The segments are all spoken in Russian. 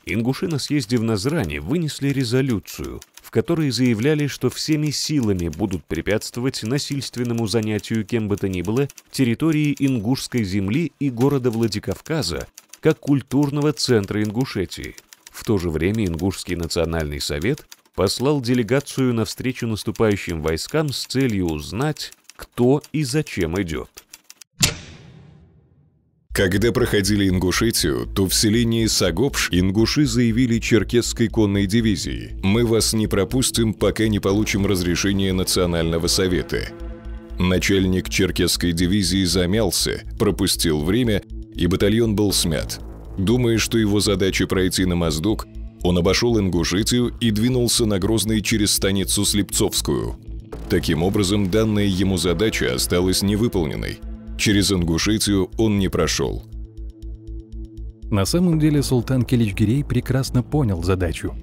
ингуши на съезде в Назране вынесли резолюцию, в которой заявляли, что всеми силами будут препятствовать насильственному занятию кем бы то ни было территории Ингушской земли и города Владикавказа как культурного центра Ингушетии. В то же время Ингушский национальный совет послал делегацию навстречу наступающим войскам с целью узнать, кто и зачем идет. Когда проходили Ингушетию, то в селении Сагопш ингуши заявили черкесской конной дивизии: «Мы вас не пропустим, пока не получим разрешение Национального совета». Начальник черкесской дивизии замялся, пропустил время, и батальон был смят. Думая, что его задача пройти на Моздок, он обошел Ингушетию и двинулся на Грозный через станицу Слепцовскую. Таким образом, данная ему задача осталась невыполненной. Через Ингушетию он не прошел. На самом деле султан Киличгирей прекрасно понял задачу.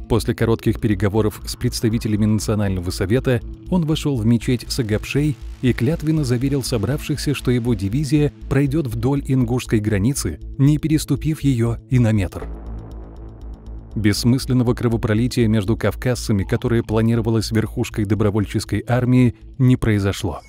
После коротких переговоров с представителями Национального совета он вошел в мечеть Сагапшей и клятвенно заверил собравшихся, что его дивизия пройдет вдоль ингушской границы, не переступив ее и на метр. Бессмысленного кровопролития между кавказцами, которое планировалось верхушкой добровольческой армии, не произошло.